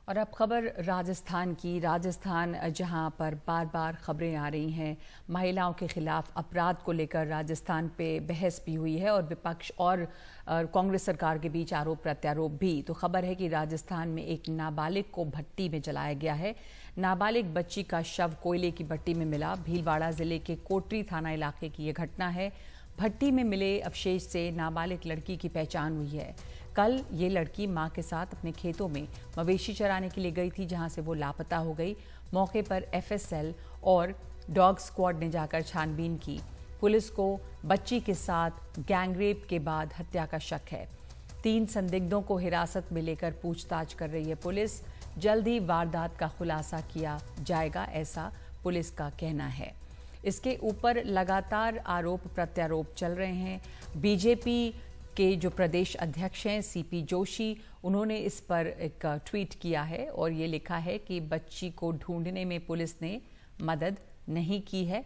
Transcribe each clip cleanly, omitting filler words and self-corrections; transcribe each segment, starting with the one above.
और अब खबर राजस्थान की। राजस्थान जहां पर बार बार खबरें आ रही हैं महिलाओं के खिलाफ अपराध को लेकर, राजस्थान पे बहस भी हुई है और विपक्ष और कांग्रेस सरकार के बीच आरोप प्रत्यारोप भी। तो खबर है कि राजस्थान में एक नाबालिग को भट्टी में जलाया गया है। नाबालिग बच्ची का शव कोयले की भट्टी में मिला। भीलवाड़ा जिले के कोटरी थाना इलाके की यह घटना है। भट्टी में मिले अवशेष से नाबालिग लड़की की पहचान हुई है। कल ये लड़की मां के साथ अपने खेतों में मवेशी चराने के लिए गई थी, जहां से वो लापता हो गई। मौके पर एफएसएल और डॉग स्क्वाड ने जाकर छानबीन की। पुलिस को बच्ची के साथ गैंगरेप के बाद हत्या का शक है। 3 संदिग्धों को हिरासत में लेकर पूछताछ कर रही है पुलिस। जल्द ही वारदात का खुलासा किया जाएगा, ऐसा पुलिस का कहना है। इसके ऊपर लगातार आरोप प्रत्यारोप चल रहे हैं। बीजेपी के जो प्रदेश अध्यक्ष हैं सीपी जोशी, उन्होंने इस पर एक ट्वीट किया है और ये लिखा है कि बच्ची को ढूंढने में पुलिस ने मदद नहीं की है।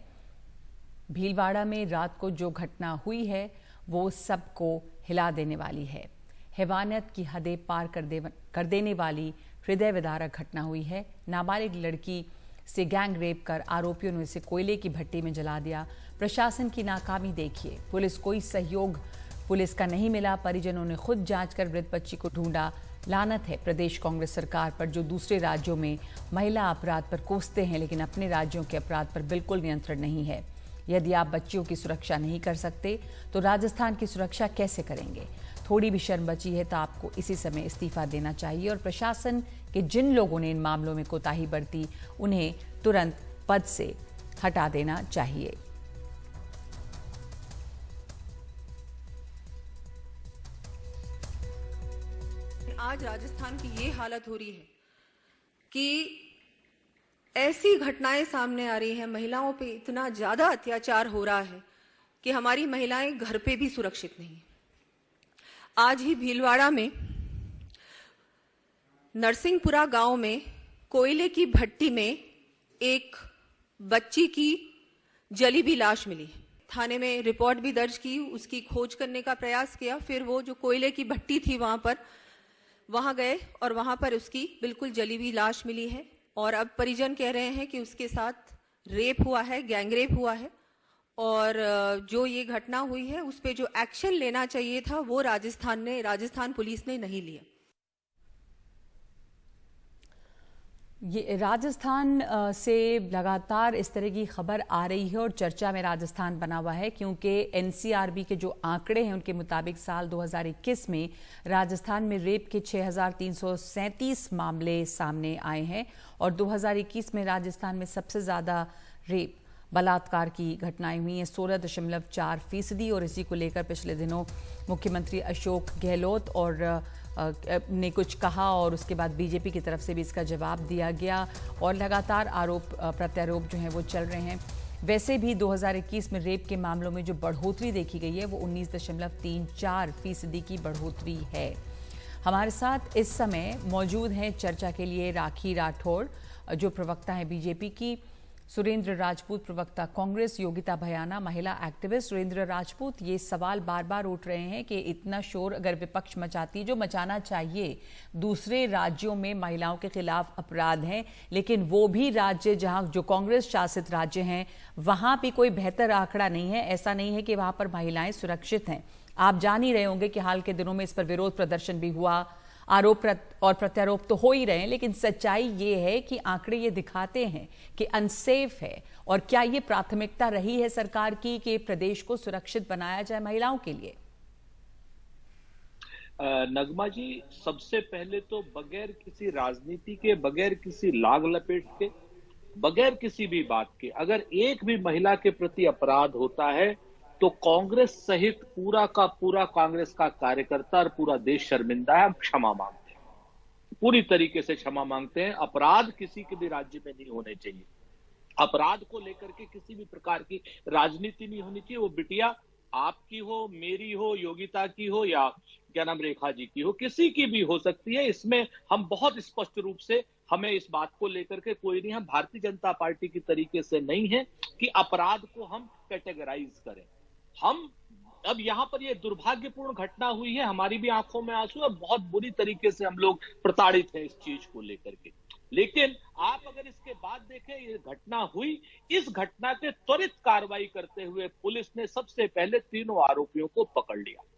भीलवाड़ा में रात को जो घटना हुई है वो सबको हिला देने वाली है। हैवानियत की हदें पार कर देने वाली हृदय विदारक घटना हुई है। नाबालिग लड़की से गैंग रेप कर आरोपियों ने इसे कोयले की भट्टी में जला दिया। प्रशासन की नाकामी देखिए। पुलिस कोई सहयोग पुलिस का नहीं मिला। परिजनों ने खुद जांच कर मृत बच्ची को ढूंढा। लानत है प्रदेश कांग्रेस सरकार पर, जो दूसरे राज्यों में महिला अपराध पर कोसते हैं लेकिन अपने राज्यों के अपराध पर बिल्कुल नियंत्रण नहीं है। यदि आप बच्चियों की सुरक्षा नहीं कर सकते तो राजस्थान की सुरक्षा कैसे करेंगे? थोड़ी भी शर्म बची है तो आपको इसी समय इस्तीफा देना चाहिए और प्रशासन के जिन लोगों ने इन मामलों में कोताही बरती उन्हें तुरंत पद से हटा देना चाहिए। आज राजस्थान की ये हालत हो रही है कि ऐसी घटनाएं सामने आ रही हैं, महिलाओं पे इतना ज्यादा अत्याचार हो रहा है कि हमारी महिलाएं घर पे भी सुरक्षित नहीं। आज ही भीलवाड़ा में नरसिंहपुरा गांव में कोयले की भट्टी में एक बच्ची की जली हुई लाश मिली। थाने में रिपोर्ट भी दर्ज की, उसकी खोज करने का प्रयास किया। फिर वो जो कोयले की भट्टी थी वहां गए और वहां पर उसकी बिल्कुल जली हुई लाश मिली है। और अब परिजन कह रहे हैं कि उसके साथ रेप हुआ है, गैंगरेप हुआ है और जो ये घटना हुई है उस पे जो एक्शन लेना चाहिए था वो राजस्थान पुलिस ने नहीं लिया। ये राजस्थान से लगातार इस तरह की खबर आ रही है और चर्चा में राजस्थान बना हुआ है, क्योंकि एनसीआरबी के जो आंकड़े हैं उनके मुताबिक साल 2021 में राजस्थान में रेप के 6,337 मामले सामने आए हैं और 2021 में राजस्थान में सबसे ज़्यादा रेप बलात्कार की घटनाएं हुई हैं, 16.4%। और इसी को लेकर पिछले दिनों मुख्यमंत्री अशोक गहलोत और ने कुछ कहा और उसके बाद बीजेपी की तरफ से भी इसका जवाब दिया गया और लगातार आरोप प्रत्यारोप जो हैं वो चल रहे हैं। वैसे भी 2021 में रेप के मामलों में जो बढ़ोतरी देखी गई है वो 19.34% की बढ़ोतरी है। हमारे साथ इस समय मौजूद हैं चर्चा के लिए राखी राठौड़, जो प्रवक्ता हैं बीजेपी की, सुरेंद्र राजपूत प्रवक्ता कांग्रेस, योगिता भयाना महिला एक्टिविस्ट। सुरेंद्र राजपूत, ये सवाल बार बार उठ रहे हैं कि इतना शोर अगर विपक्ष मचाती, जो मचाना चाहिए, दूसरे राज्यों में महिलाओं के खिलाफ अपराध हैं लेकिन वो भी राज्य जहां जो कांग्रेस शासित राज्य हैं वहां भी कोई बेहतर आंकड़ा नहीं है। ऐसा नहीं है कि वहां पर महिलाएं सुरक्षित हैं। आप जान ही रहे होंगे कि हाल के दिनों में इस पर विरोध प्रदर्शन भी हुआ, आरोप और प्रत्यारोप तो हो ही रहे हैं, लेकिन सच्चाई ये है कि आंकड़े ये दिखाते हैं कि अनसेफ है। और क्या ये प्राथमिकता रही है सरकार की कि प्रदेश को सुरक्षित बनाया जाए महिलाओं के लिए? नगमा जी, सबसे पहले तो बगैर किसी राजनीति के, बगैर किसी लाग लपेट के, बगैर किसी भी बात के अगर एक भी महिला के प्रति अपराध होता है तो कांग्रेस सहित पूरा का पूरा कांग्रेस का कार्यकर्ता और पूरा देश शर्मिंदा है। हम क्षमा मांगते हैं, पूरी तरीके से क्षमा मांगते हैं। अपराध किसी के भी राज्य में नहीं होने चाहिए। अपराध को लेकर के किसी भी प्रकार की राजनीति नहीं होनी चाहिए। वो बिटिया आपकी हो, मेरी हो, योगिता की हो या क्या नाम रेखा जी की हो, किसी की भी हो सकती है। इसमें हम बहुत स्पष्ट रूप से, हमें इस बात को लेकर के कोई नहीं, हम भारतीय जनता पार्टी की तरीके से नहीं है कि अपराध को हम कैटेगराइज करें। हम अब यहाँ पर ये दुर्भाग्यपूर्ण घटना हुई है, हमारी भी आंखों में आंसू है, बहुत बुरी तरीके से हम लोग प्रताड़ित हैं इस चीज को लेकर के। लेकिन आप अगर इसके बाद देखें, ये घटना हुई, इस घटना के त्वरित कार्रवाई करते हुए पुलिस ने सबसे पहले तीनों आरोपियों को पकड़ लिया।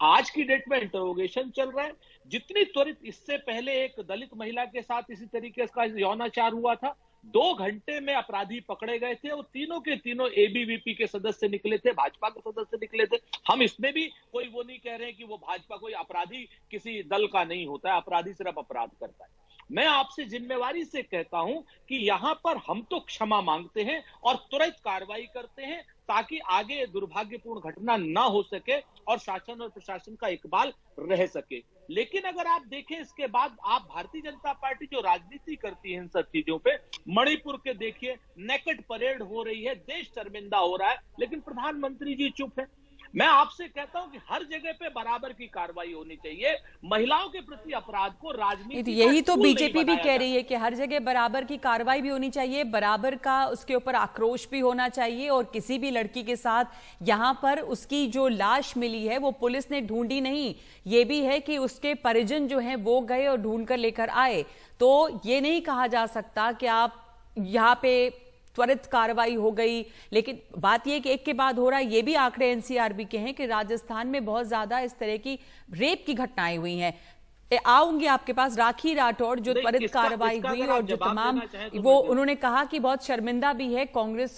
आज की डेट में इंटरोगेशन चल रहा है। जितनी त्वरित, इससे पहले एक दलित महिला के साथ इसी तरीके का यौनाचार हुआ था, 2 घंटे में अपराधी पकड़े गए थे और तीनों के तीनों एबीवीपी के सदस्य निकले थे, भाजपा के सदस्य निकले थे। हम इसमें भी कोई वो नहीं कह रहे हैं कि वो भाजपा, कोई अपराधी किसी दल का नहीं होता है, अपराधी सिर्फ अपराध करता है। मैं आपसे जिम्मेवारी से कहता हूं कि यहां पर हम तो क्षमा मांगते हैं और तुरंत कार्रवाई करते हैं ताकि आगे दुर्भाग्यपूर्ण घटना ना हो सके और शासन और प्रशासन का इकबाल रह सके। लेकिन अगर आप देखें इसके बाद, आप भारतीय जनता पार्टी जो राजनीति करती है इन सब चीजों पे, मणिपुर के देखिए नेकेड परेड हो रही है, देश शर्मिंदा हो रहा है, लेकिन प्रधानमंत्री जी चुप है। मैं आपसे कहता हूं कि हर जगह पे बराबर की कार्रवाई होनी चाहिए। महिलाओं के प्रति अपराध को राजनीति, यही तो बीजेपी भी कह रही है कि हर जगह बराबर की कार्रवाई भी होनी चाहिए, बराबर का उसके ऊपर आक्रोश भी होना चाहिए। और किसी भी लड़की के साथ यहां पर उसकी जो लाश मिली है वो पुलिस ने ढूंढी नहीं, ये भी है कि उसके परिजन जो हैं वो गए और ढूंढ कर लेकर आए। तो ये नहीं कहा जा सकता कि आप यहाँ पे त्वरित कार्रवाई हो गई। लेकिन बात यह कि एक के बाद हो रहा है, ये भी आंकड़े एनसीआरबी के हैं कि राजस्थान में बहुत ज्यादा इस तरह की रेप की घटनाएं हुई हैं। आऊंगी आपके पास, राखी राठौड़, जो त्वरित कार्रवाई हुई और जो तमाम वो उन्होंने कहा कि बहुत शर्मिंदा भी है कांग्रेस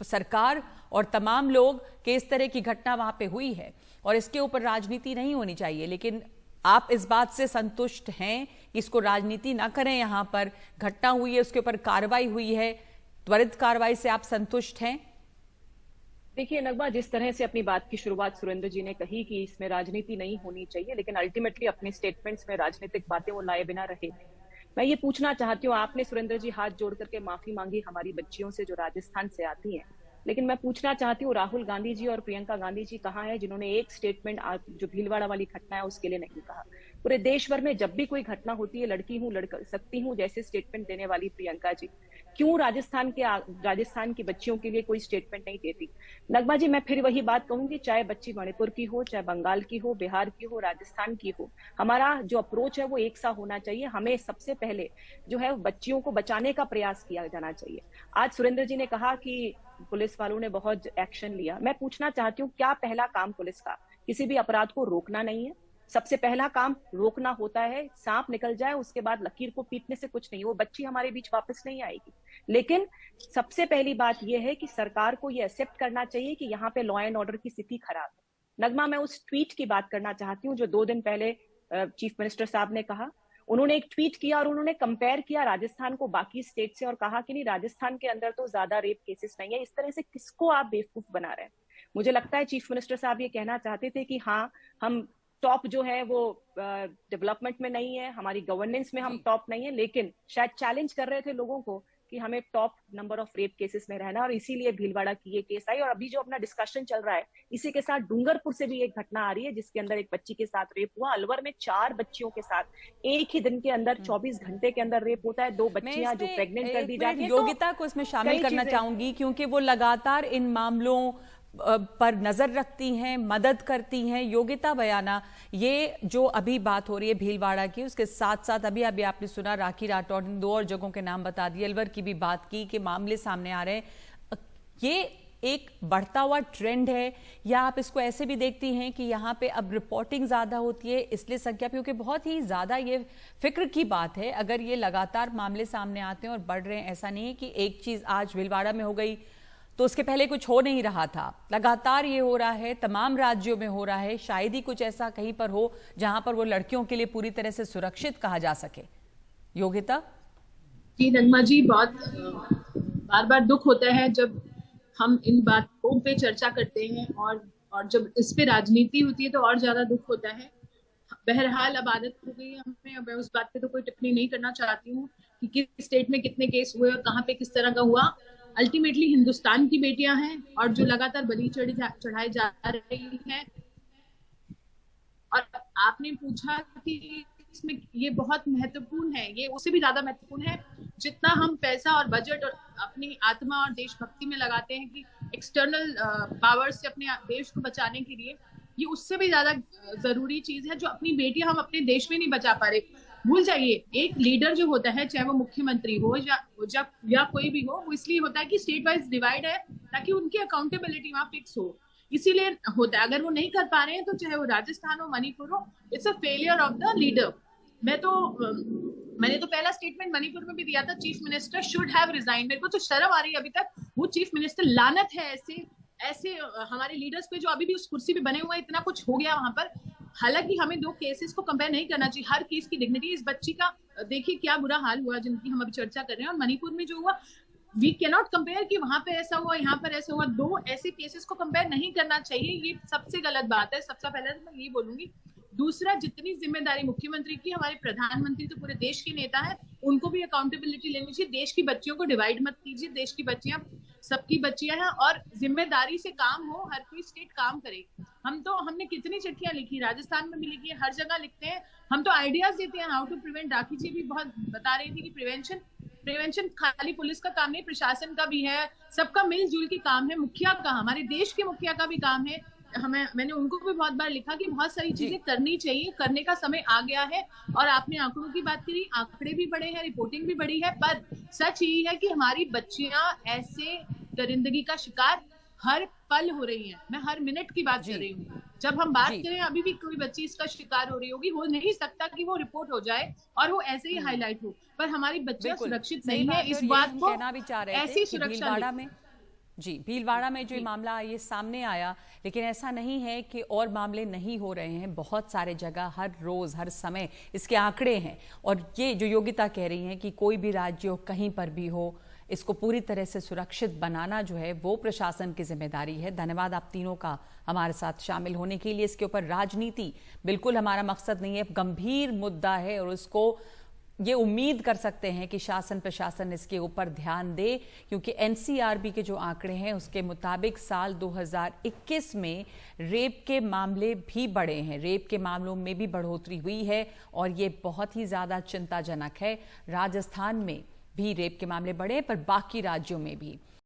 सरकार और तमाम लोग कि इस तरह की घटना वहां पे हुई है और इसके ऊपर राजनीति नहीं होनी चाहिए। लेकिन आप इस बात से संतुष्ट हैं कि इसको राजनीति ना करें, यहां पर घटना हुई है उसके ऊपर कार्रवाई हुई है, त्वरित कार्रवाई से आप संतुष्ट हैं? देखिए नगमा, जिस तरह से अपनी बात की शुरुआत सुरेंद्र जी ने कही कि इसमें राजनीति नहीं होनी चाहिए, लेकिन अल्टीमेटली अपने स्टेटमेंट्स में राजनीतिक बातें वो लाए बिना रहे। मैं ये पूछना चाहती हूँ, आपने सुरेंद्र जी हाथ जोड़ करके माफी मांगी हमारी बच्चियों से जो राजस्थान से आती हैं, लेकिन मैं पूछना चाहती हूँ राहुल गांधी जी और प्रियंका गांधी जी कहाँ हैं, जिन्होंने एक स्टेटमेंट जो भीलवाड़ा वाली घटना है उसके लिए नहीं कहा। पूरे देश भर में जब भी कोई घटना होती है, लड़की हूँ लड़ सकती हूँ जैसे स्टेटमेंट देने वाली प्रियंका जी, क्यों राजस्थान की बच्चियों के लिए कोई स्टेटमेंट नहीं देती? नगमा जी, मैं फिर वही बात कहूंगी, चाहे बच्ची मणिपुर की हो, चाहे बंगाल की हो, बिहार की हो, राजस्थान की हो, हमारा जो अप्रोच है वो एक सा होना चाहिए। हमें सबसे पहले जो है बच्चियों को बचाने का प्रयास किया जाना चाहिए। आज सुरेंद्र जी ने कहा कि पुलिस वालों ने बहुत एक्शन लिया। मैं पूछना चाहती हूँ, क्या पहला काम पुलिस का किसी भी अपराध को रोकना नहीं है? सबसे पहला काम रोकना होता है। सांप निकल जाए उसके बाद लकीर को पीटने से कुछ नहीं, वो बच्ची हमारे बीच वापस नहीं आएगी। लेकिन सबसे पहली बात यह है कि सरकार को ये एक्सेप्ट करना चाहिए कि यहाँ पे लॉ एंड ऑर्डर की स्थिति खराब है। नगमा, मैं उस ट्वीट की बात करना चाहती हूँ जो 2 दिन पहले चीफ मिनिस्टर साहब ने कहा। उन्होंने एक ट्वीट किया और उन्होंने कंपेयर किया राजस्थान को बाकी स्टेट से और कहा कि नहीं, राजस्थान के अंदर तो ज्यादा रेप केसेस नहीं है। इस तरह से किसको आप बेवकूफ बना रहे हैं? मुझे लगता है चीफ मिनिस्टर साहब ये कहना चाहते थे कि हाँ, हम टॉप जो है वो डेवलपमेंट में नहीं है, हमारी गवर्नेंस में हम टॉप नहीं है, लेकिन शायद चैलेंज कर रहे थे लोगों को कि हमें top number of rape cases में रहना, और इसीलिए भीलवाड़ा की ये केस आई। और अभी जो अपना डिस्कशन चल रहा है, इसी के साथ डूंगरपुर से भी एक घटना आ रही है जिसके अंदर एक बच्ची के साथ रेप हुआ। अलवर में 4 बच्चियों के साथ एक ही दिन के अंदर 24 घंटे के अंदर रेप होता है। 2 बच्चियां जो प्रेग्नेंट कर दी जाती है। योगिता को इसमें शामिल करना चाहूंगी क्योंकि वो लगातार इन मामलों पर नजर रखती हैं, मदद करती हैं। योगिता बयाना, ये जो अभी बात हो रही है भीलवाड़ा की, उसके साथ साथ अभी आपने सुना राखी राठौड़ ने 2 और जगहों के नाम बता दिए, अलवर की भी बात की कि मामले सामने आ रहे हैं। ये एक बढ़ता हुआ ट्रेंड है या आप इसको ऐसे भी देखती हैं कि यहाँ पे अब रिपोर्टिंग ज्यादा होती है इसलिए संख्या, क्योंकि बहुत ही ज्यादा ये फिक्र की बात है अगर ये लगातार मामले सामने आते हैं और बढ़ रहे हैं। ऐसा नहीं है कि एक चीज आज भीलवाड़ा में हो गई तो उसके पहले कुछ हो नहीं रहा था, लगातार ये हो रहा है, तमाम राज्यों में हो रहा है। शायद ही कुछ ऐसा कहीं पर हो जहां पर वो लड़कियों के लिए पूरी तरह से सुरक्षित कहा जा सके। योगिता जी, नगमा जी, बहुत बार बार दुख होता है जब हम इन बातों पे चर्चा करते हैं और जब इस पे राजनीति होती है तो और ज्यादा दुख होता है। बहरहाल अब आदत हो गई है हमें, अब मैं उस बात पे तो कोई टिप्पणी नहीं करना चाहती हूँ कि किस स्टेट में कितने केस हुए और कहाँ पे किस तरह का हुआ। अल्टीमेटली हिंदुस्तान की बेटियां हैं और जो लगातार बलि चढ़ाई जा रही हैं। और आपने पूछा कि इसमें ये बहुत महत्वपूर्ण है, ये उससे भी ज्यादा महत्वपूर्ण है जितना हम पैसा और बजट और अपनी आत्मा और देशभक्ति में लगाते हैं कि एक्सटर्नल पावर से अपने देश को बचाने के लिए, ये उससे भी ज्यादा जरूरी चीज है। जो अपनी बेटियां हम अपने देश में नहीं बचा पा रहे, भूल जाइए, एक लीडर जो होता है, चाहे वो मुख्यमंत्री हो या कोई भी हो, वो इसलिए होता है कि स्टेट वाइज डिवाइड है ताकि उनकी अकाउंटेबिलिटी वहां फिक्स हो, इसीलिए होता है। अगर वो नहीं कर पा रहे हैं तो चाहे वो राजस्थान हो, मणिपुर हो, it's a failure of the leader. मैंने तो पहला स्टेटमेंट मणिपुर में भी दिया था, chief minister should have resign. मेरे को तो शर्म आ रही है अभी तक, वो चीफ मिनिस्टर, लानत है ऐसे हमारे लीडर्स पे जो अभी भी उस कुर्सी पे बने हुए हैं। इतना कुछ हो गया वहां पर। हालांकि हमें दो केसेस को कंपेयर नहीं करना चाहिए, हर केस की डिग्निटी। इस बच्ची का देखिए क्या बुरा हाल हुआ जिनकी हम अभी चर्चा कर रहे हैं, और मणिपुर में जो हुआ, वी कैनॉट कंपेयर कि वहां पे ऐसा हुआ यहाँ पर ऐसा हुआ। दो ऐसे केसेस को कंपेयर नहीं करना चाहिए, ये सबसे गलत बात है। सबसे पहले तो मैं ये बोलूंगी। दूसरा, जितनी जिम्मेदारी मुख्यमंत्री की, हमारे प्रधानमंत्री तो पूरे देश के नेता है, उनको भी अकाउंटेबिलिटी लेनी चाहिए। देश की बच्चियों को डिवाइड मत कीजिए, देश की बच्चियां सबकी बच्चियां हैं, और जिम्मेदारी से काम हो, हर कोई स्टेट काम करे। हमने कितनी चिट्ठियां लिखी, राजस्थान में भी लिखी है, हर जगह लिखते हैं। हम तो आइडियाज देते हैं हाउ टू प्रिवेंट। राखी जी भी बहुत बता रही थी कि प्रिवेंशन खाली पुलिस का काम नहीं, प्रशासन का भी है, सबका मिलजुल के काम है। मुखिया का, हमारे देश के मुखिया का भी काम है। मैंने उनको भी बहुत बार लिखा कि बहुत सारी चीजें करनी चाहिए, करने का समय आ गया है। और आपने आंकड़ों की बात करी, आंकड़े भी बड़े हैं, रिपोर्टिंग भी बड़ी है, पर सच यही है कि हमारी बच्चियां ऐसे दरिंदगी का शिकार हर पल हो रही हैं। मैं हर मिनट की बात कर रही हूँ। जब हम बात करें, अभी भी कोई बच्ची इसका शिकार हो रही होगी, हो नहीं सकता कि वो रिपोर्ट हो जाए और वो ऐसे ही हाईलाइट हो, पर हमारी बच्चियां सुरक्षित नहीं है। इस बात को ऐसी सुरक्षा में जी, भीलवाड़ा में जो मामला ये सामने आया, लेकिन ऐसा नहीं है कि और मामले नहीं हो रहे हैं। बहुत सारे जगह हर रोज हर समय इसके आंकड़े हैं। और ये जो योगिता कह रही हैं कि कोई भी राज्य हो, कहीं पर भी हो, इसको पूरी तरह से सुरक्षित बनाना जो है वो प्रशासन की जिम्मेदारी है। धन्यवाद आप तीनों का हमारे साथ शामिल होने के लिए। इसके ऊपर राजनीति बिल्कुल हमारा मकसद नहीं है, गंभीर मुद्दा है और उसको ये उम्मीद कर सकते हैं कि शासन प्रशासन इसके ऊपर ध्यान दे, क्योंकि एनसीआरबी के जो आंकड़े हैं उसके मुताबिक साल 2021 में रेप के मामले भी बढ़े हैं, रेप के मामलों में भी बढ़ोतरी हुई है और ये बहुत ही ज्यादा चिंताजनक है। राजस्थान में भी रेप के मामले बढ़े, पर बाकी राज्यों में भी।